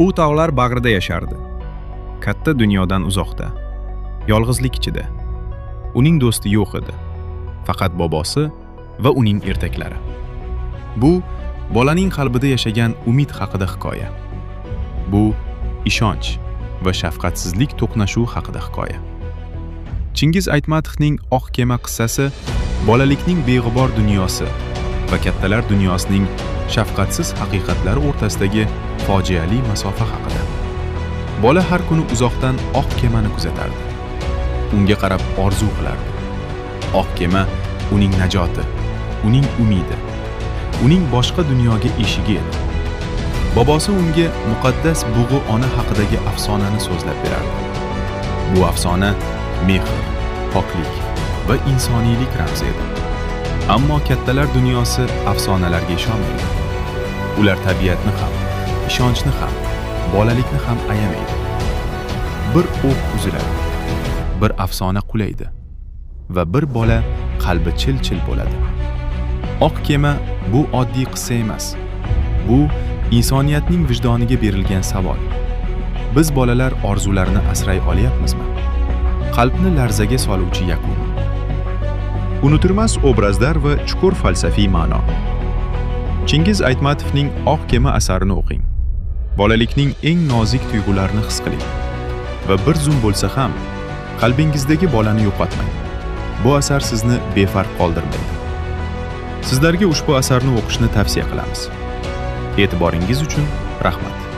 U tog'lar bag'rida yashardi. Katta dunyodan uzoqda, yolg'izlik ichida. Uning do'sti yo'q edi. Faqat bobosi va uning ertaklari. Bu bolaning qalbida yashagan umid haqida hikoya. Bu ishonch va shafqatsizlik to'qnashuvi haqida hikoya. Chingiz Aytmatovning Oq kema qissasi bolalikning beg'ubor dunyosi va kattalar dunyosining shafqatsiz haqiqatlari o'rtasidagi fojiali masofa haqida. Bola har kuni uzoqdan oq kemani kuzatardi. Unga qarab orzu qilardi. Oq kema uning najoti, uning umidi, uning boshqa dunyoga eshigi edi. Bobosi unga muqaddas bug'u ona haqidagi afsonani so'zlab berardi. Bu afsona mehr, poklik va insoniylik ramzi edi. Ammo kattalar dunyosi afsonalarga ishonmaydi. Ular tabiatni ham, ishonchni ham, bolalikni ham ayamaydi. Bir o'q uziladi, bir afsona qulaydi va bir bola qalbi chil-chil bo'ladi. Oq kema bu oddiy qissa emas. Bu insoniyatning vijdoniga berilgan savol. Biz bolalar orzularini asray olyapmizmi? Qalbni larzaga soluvchi yakun. Unutilmas obrazlar va chuqur falsafiy ma'no. Chingiz Aytmatovning Oq kema asarini o'qing. Bolalikning eng nozik tuyg'ularini his qiling. Va bir zum bo'lsa ham qalbingizdagi bolani yo'qotmang. Bu asar sizni befarq qoldirmaydi. Sizlarga ushbu asarni o'qishni tavsiya qilamiz. E'tiboringiz uchun rahmat.